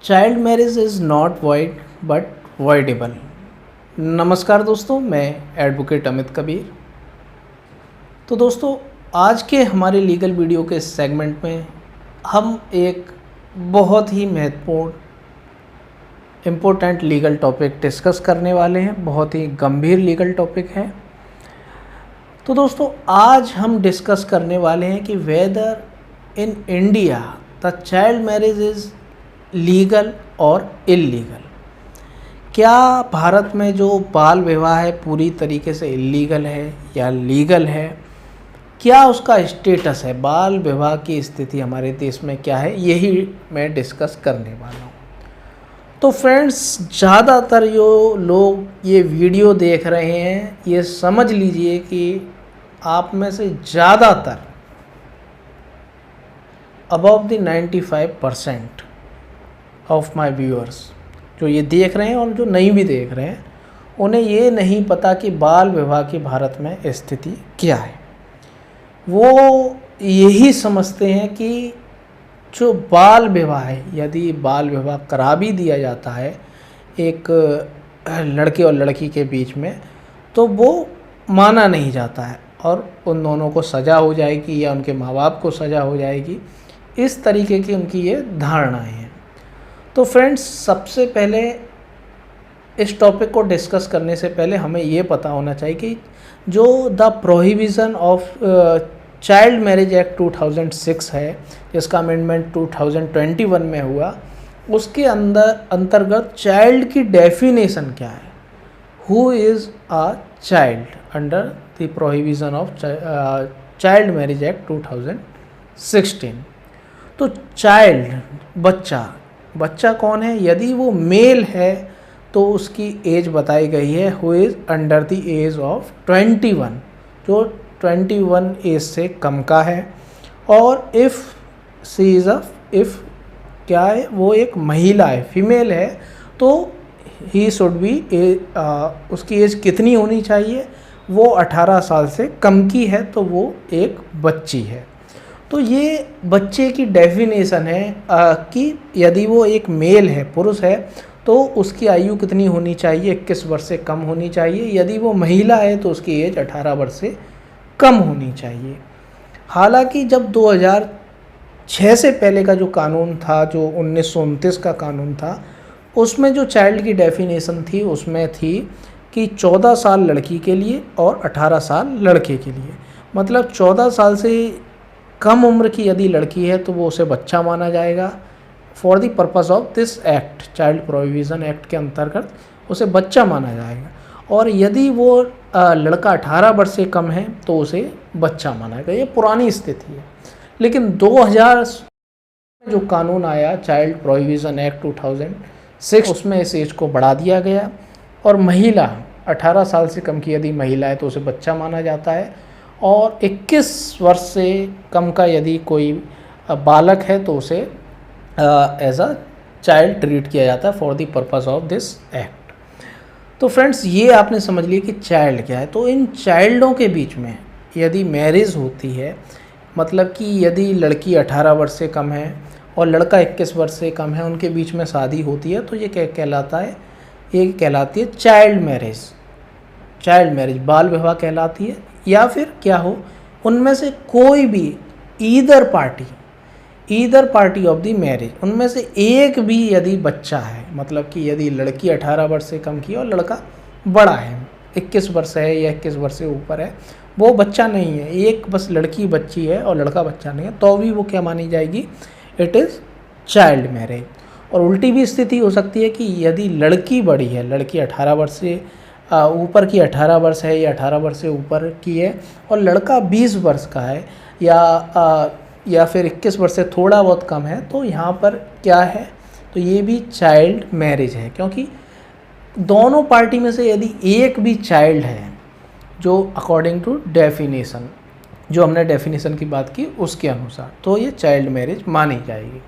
Child marriage is not void but voidable. नमस्कार दोस्तों, मैं एडवोकेट अमित कबीर। तो दोस्तों, आज के हमारे लीगल वीडियो के सेगमेंट में हम एक बहुत ही महत्वपूर्ण इम्पोर्टेंट लीगल टॉपिक डिस्कस करने वाले हैं। बहुत ही गंभीर लीगल टॉपिक है। तो दोस्तों, आज हम डिस्कस करने वाले हैं कि whether in India the child marriage is legal और इल्लीगल। क्या भारत में जो बाल विवाह है पूरी तरीके से इल्लीगल है या लीगल है? क्या उसका स्टेटस है? बाल विवाह की स्थिति हमारे देश में क्या है? यही मैं डिस्कस करने वाला हूँ। तो फ्रेंड्स, ज़्यादातर जो लोग ये वीडियो देख रहे हैं, ये समझ लीजिए कि आप में से ज़्यादातर above the 95% of my viewers जो ये देख रहे हैं और जो नहीं भी देख रहे हैं, उन्हें ये नहीं पता कि बाल विवाह की भारत में स्थिति क्या है। वो यही समझते हैं कि जो बाल विवाह है, यदि बाल विवाह करा भी दिया जाता है एक लड़के और लड़की के बीच में, तो वो माना नहीं जाता है और उन दोनों को सज़ा हो जाएगी या उनके माँ बाप को सज़ा हो जाएगी। इस तरीके की उनकी ये धारणाएं हैं। तो फ्रेंड्स, सबसे पहले इस टॉपिक को डिस्कस करने से पहले हमें ये पता होना चाहिए कि जो the prohibition of child marriage act 2006 है, जिसका अमेंडमेंट 2021 में हुआ, उसके अंतर्गत चाइल्ड की डेफिनेशन क्या है? Who is a child under the prohibition of child marriage act 2016। तो चाइल्ड, बच्चा कौन है? यदि वो मेल है तो उसकी एज बताई गई है who is under the age of 21, जो 21 एज से कम का है। और इफ़ सी इज़ इफ़ क्या है, वो एक महिला है, फीमेल है, तो ही शुड बी उसकी एज कितनी होनी चाहिए? वो 18 साल से कम की है तो वो एक बच्ची है। तो ये बच्चे की डेफिनेशन है कि यदि वो एक मेल है, पुरुष है, तो उसकी आयु कितनी होनी चाहिए? 21 वर्ष से कम होनी चाहिए। यदि वो महिला है तो उसकी एज 18 वर्ष से कम होनी चाहिए। हालांकि जब 2006 से पहले का जो कानून था, जो 1929 का कानून था, उसमें जो चाइल्ड की डेफिनेशन थी उसमें थी कि 14 साल लड़की के लिए और 18 साल लड़के के लिए। मतलब 14 साल से कम उम्र की यदि लड़की है तो वो उसे बच्चा माना जाएगा। For the purpose of this act, child prohibition act के अंतर्गत उसे बच्चा माना जाएगा। और यदि वो लड़का 18 वर्ष से कम है तो उसे बच्चा माना जाएगा। ये पुरानी स्थिति है। लेकिन 2000 में जो कानून आया, चाइल्ड प्रोहिबिशन एक्ट 2006, उसमें इस एज को बढ़ा दिया गया और महिला 18 साल से कम की यदि महिला है तो उसे बच्चा माना जाता है। और 21 वर्ष से कम का यदि कोई बालक है तो उसे एज अ चाइल्ड ट्रीट किया जाता है for the purpose of this act. तो फ्रेंड्स, ये आपने समझ लिया कि चाइल्ड क्या है। तो इन चाइल्डों के बीच में यदि मैरिज होती है, मतलब कि यदि लड़की 18 वर्ष से कम है और लड़का 21 वर्ष से कम है, उनके बीच में शादी होती है, तो ये क्या कहलाता है? ये कहलाती है चाइल्ड मैरिज। चाइल्ड मैरिज बाल विवाह कहलाती है। या फिर क्या हो, उनमें से कोई भी either party of the marriage, उनमें से एक भी यदि बच्चा है, मतलब कि यदि लड़की 18 वर्ष से कम की और लड़का बड़ा है, 21 वर्ष है या 21 वर्ष से ऊपर है, वो बच्चा नहीं है, एक बस लड़की बच्ची है और लड़का बच्चा नहीं है, तो भी वो क्या मानी जाएगी? It is child marriage. और उल्टी भी स्थिति हो सकती है कि यदि लड़की बड़ी है, लड़की 18 वर्ष से ऊपर की 18 वर्ष है या 18 वर्ष से ऊपर की है और लड़का 20 वर्ष का है या फिर 21 वर्ष से थोड़ा बहुत कम है, तो यहाँ पर क्या है? तो ये भी चाइल्ड मैरिज है, क्योंकि दोनों पार्टी में से यदि एक भी चाइल्ड है, जो अकॉर्डिंग टू डेफिनेशन, जो हमने डेफिनेशन की बात की उसके अनुसार, तो ये चाइल्ड मैरिज मानी जाएगी।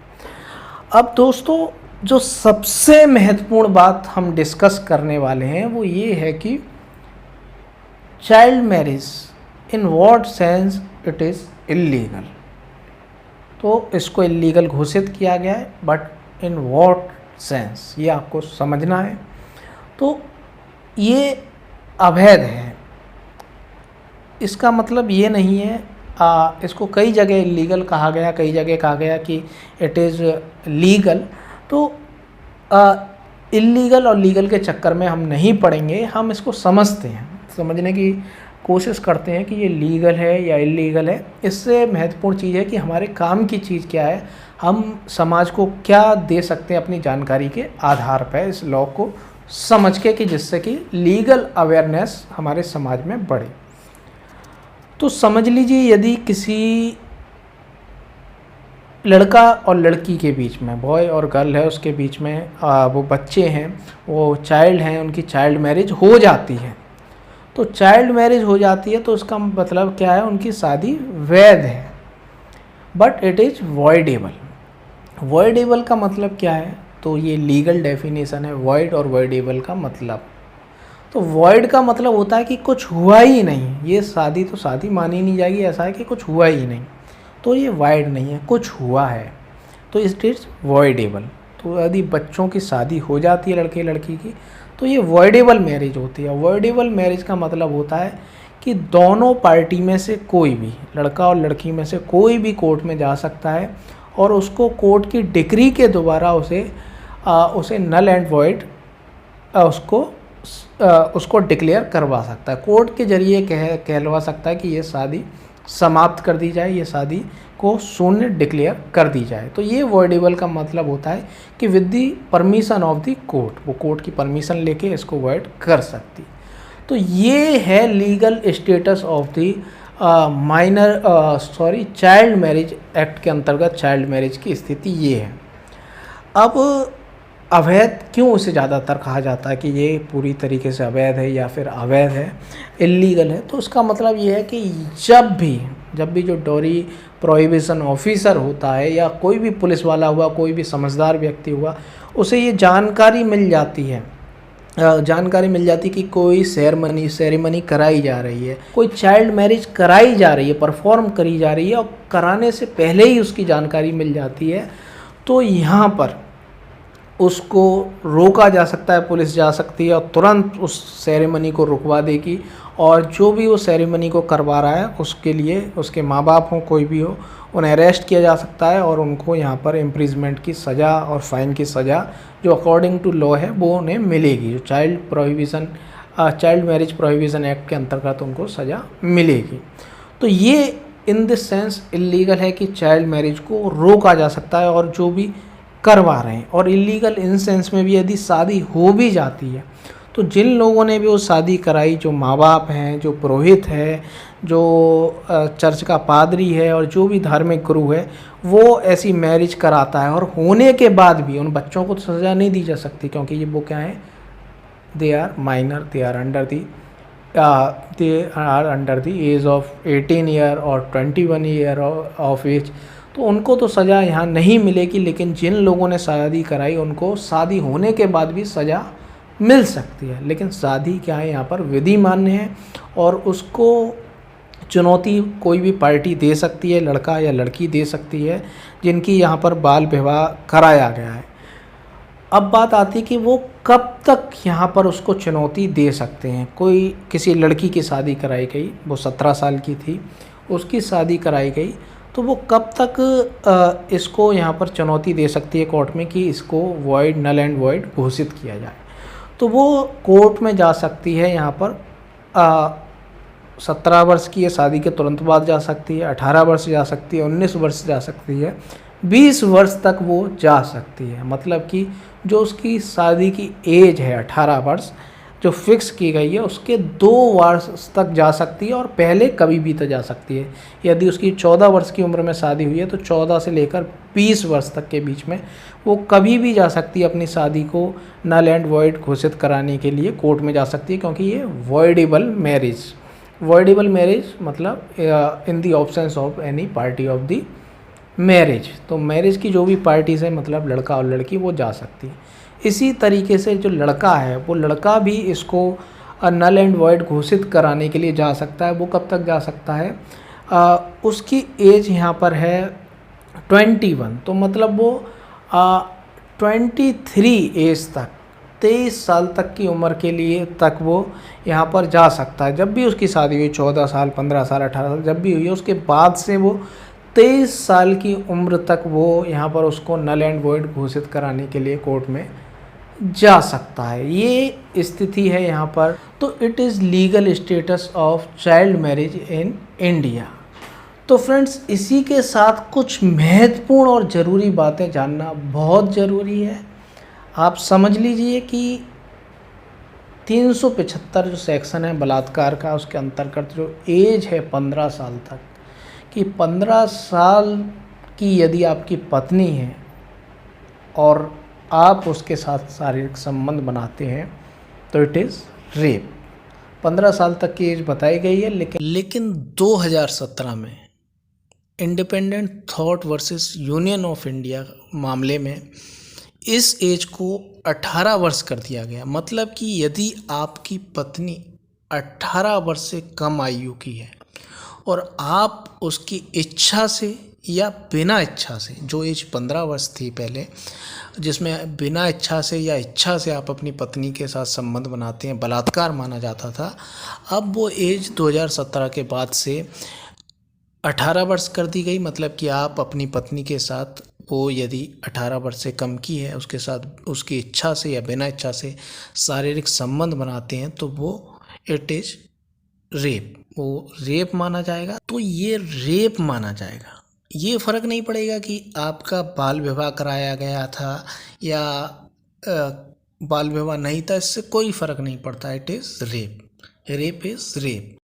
अब दोस्तों, जो सबसे महत्वपूर्ण बात हम डिस्कस करने वाले हैं वो ये है कि child marriage in what sense it is illegal. तो इसको इल्लीगल घोषित किया गया है, बट इन व्हाट सेंस, ये आपको समझना है। तो ये अवैध है, इसका मतलब ये नहीं है, इसको कई जगह इलीगल कहा गया, कई जगह कहा गया कि इट इज़ लीगल। तो इलीगल और लीगल के चक्कर में हम नहीं पड़ेंगे, हम इसको समझते हैं, समझने की कोशिश करते हैं कि ये लीगल है या इलीगल है। इससे महत्वपूर्ण चीज़ है कि हमारे काम की चीज़ क्या है, हम समाज को क्या दे सकते हैं अपनी जानकारी के आधार पर इस लॉ को समझ के, कि जिससे कि लीगल अवेयरनेस हमारे समाज में बढ़े। तो समझ लीजिए यदि किसी लड़का और लड़की के बीच में, बॉय और गर्ल है, उसके बीच में वो बच्चे हैं, वो चाइल्ड हैं, उनकी चाइल्ड मैरिज हो जाती है। तो चाइल्ड मैरिज हो जाती है तो उसका मतलब क्या है, उनकी शादी वैध है, but it is voidable. Voidable का मतलब क्या है, तो ये लीगल डेफिनेशन है वॉइड और वॉइडेबल का मतलब। तो वॉइड का मतलब होता है कि कुछ हुआ ही नहीं, ये शादी तो शादी मानी नहीं जाएगी, ऐसा है कि कुछ हुआ ही नहीं, तो ये वॉइड नहीं है, कुछ हुआ है, तो इट इज़ वॉइडेबल। तो यदि बच्चों की शादी हो जाती है लड़के लड़की की, तो ये वॉइडेबल मैरिज होती है। वॉइडेबल मैरिज का मतलब होता है कि दोनों पार्टी में से कोई भी, लड़का और लड़की में से कोई भी कोर्ट में जा सकता है और उसको कोर्ट की डिक्री के द्वारा उसे नल एंड वॉइड उसको डिक्लेयर करवा सकता है। कोर्ट के जरिए कहलवा सकता है कि ये शादी समाप्त कर दी जाए, ये शादी को शून्य डिक्लेयर कर दी जाए। तो ये वॉइडेबल का मतलब होता है कि with the permission of the court, वो कोर्ट की परमिशन लेके इसको वॉइड कर सकती। तो ये है legal status of the child marriage act के अंतर्गत चाइल्ड मैरिज की स्थिति ये है। अब अवैध क्यों उसे ज़्यादातर कहा जाता है कि ये पूरी तरीके से अवैध है या फिर अवैध है, इल्लीगल है, तो उसका मतलब ये है कि जब भी जो डोरी प्रोहिबिशन ऑफिसर होता है या कोई भी पुलिस वाला हुआ, कोई भी समझदार व्यक्ति हुआ, उसे ये जानकारी मिल जाती है कि कोई सेरेमनी कराई जा रही है, कोई चाइल्ड मैरिज कराई जा रही है, परफॉर्म करी जा रही है, और कराने से पहले ही उसकी जानकारी मिल जाती है, तो यहाँ पर उसको रोका जा सकता है, पुलिस जा सकती है और तुरंत उस सेरेमनी को रुकवा देगी, और जो भी वो सेरेमनी को करवा रहा है उसके लिए उसके माँ बाप हों, कोई भी हो, उन्हें अरेस्ट किया जा सकता है और उनको यहाँ पर इम्प्रिजमेंट की सज़ा और फाइन की सज़ा जो अकॉर्डिंग टू लॉ है वो उन्हें मिलेगी। जो चाइल्ड मैरिज प्रोहिबिशन एक्ट के अंतर्गत उनको सज़ा मिलेगी। तो ये इन दिस सेंस इलीगल है कि चाइल्ड मैरिज को रोका जा सकता है, और जो भी करवा रहे हैं। और इलीगल इन सेंस में भी यदि शादी हो भी जाती है तो जिन लोगों ने भी वो शादी कराई, जो माँ बाप हैं, जो पुरोहित है, जो चर्च का पादरी है और जो भी धार्मिक गुरु है, वो ऐसी मैरिज कराता है, और होने के बाद भी उन बच्चों को तो सज़ा नहीं दी जा सकती, क्योंकि ये वो क्या है, they are minor, they are under the age of 18 year और 21 ईयर ऑफ एज, तो उनको तो सज़ा यहाँ नहीं मिलेगी। लेकिन जिन लोगों ने शादी कराई उनको शादी होने के बाद भी सज़ा मिल सकती है। लेकिन शादी क्या है, यहाँ पर विधि मान्य है, और उसको चुनौती कोई भी पार्टी दे सकती है, लड़का या लड़की दे सकती है जिनकी यहाँ पर बाल विवाह कराया गया है। अब बात आती है कि वो कब तक यहाँ पर उसको चुनौती दे सकते हैं। किसी लड़की की शादी कराई गई, वो 17 साल की थी, उसकी शादी कराई गई, तो वो कब तक इसको यहाँ पर चुनौती दे सकती है कोर्ट में कि इसको वॉइड, नल एंड वॉइड घोषित किया जाए। तो वो कोर्ट में जा सकती है, यहाँ पर 17 वर्ष की है, शादी के तुरंत बाद जा सकती है, 18 वर्ष जा सकती है, 19 वर्ष जा सकती है, 20 वर्ष तक वो जा सकती है। मतलब कि जो उसकी शादी की एज है 18 वर्ष जो फिक्स की गई है, उसके 2 वर्ष तक जा सकती है, और पहले कभी भी तो जा सकती है। यदि उसकी 14 वर्ष की उम्र में शादी हुई है तो 14 से लेकर 20 वर्ष तक के बीच में वो कभी भी जा सकती है, अपनी शादी को नल एंड वॉइड घोषित कराने के लिए कोर्ट में जा सकती है, क्योंकि ये वॉइडेबल मैरिज मतलब in the absence of any party of the marriage. तो मैरिज की जो भी पार्टीज़ है, मतलब लड़का और लड़की, वो जा सकती है। इसी तरीके से जो लड़का है, वो लड़का भी इसको नल एंड वॉइड घोषित कराने के लिए जा सकता है। वो कब तक जा सकता है, उसकी एज यहाँ पर है 21, तो मतलब वो 23 एज तक, 23 साल तक की उम्र के लिए तक वो यहाँ पर जा सकता है। जब भी उसकी शादी हुई, 14 साल, 15 साल, 18 साल जब भी हुई है, उसके बाद से वो 23 साल की उम्र तक वो यहाँ पर उसको नल एंड वॉइड घोषित कराने के लिए कोर्ट में जा सकता है। ये स्थिति है यहाँ पर। तो it is legal status of child marriage in India. तो फ्रेंड्स, इसी के साथ कुछ महत्वपूर्ण और ज़रूरी बातें जानना बहुत ज़रूरी है। आप समझ लीजिए कि 375 जो सेक्शन है बलात्कार का, उसके अंतर्गत जो एज है 15 साल तक, कि 15 साल की यदि आपकी पत्नी है और आप उसके साथ शारीरिक संबंध बनाते हैं तो इट इज़ रेप। 15 साल तक की एज बताई गई है, लेकिन 2017 में independent thought versus union of India मामले में इस एज को 18 वर्ष कर दिया गया। मतलब कि यदि आपकी पत्नी 18 वर्ष से कम आयु की है और आप उसकी इच्छा से या बिना इच्छा से, जो एज 15 वर्ष थी पहले, जिसमें बिना इच्छा से या इच्छा से आप अपनी पत्नी के साथ संबंध बनाते हैं, बलात्कार माना जाता था, अब वो एज 2017 के बाद से 18 वर्ष कर दी गई। मतलब कि आप अपनी पत्नी के साथ, वो यदि 18 वर्ष से कम की है, उसके साथ उसकी इच्छा से या बिना इच्छा से शारीरिक संबंध बनाते हैं तो वो इट इज़ रेप, वो रेप माना जाएगा। तो ये रेप माना जाएगा। ये फ़र्क नहीं पड़ेगा कि आपका बाल विवाह कराया गया था या बाल विवाह नहीं था, इससे कोई फ़र्क नहीं पड़ता। It is rape, rape is rape.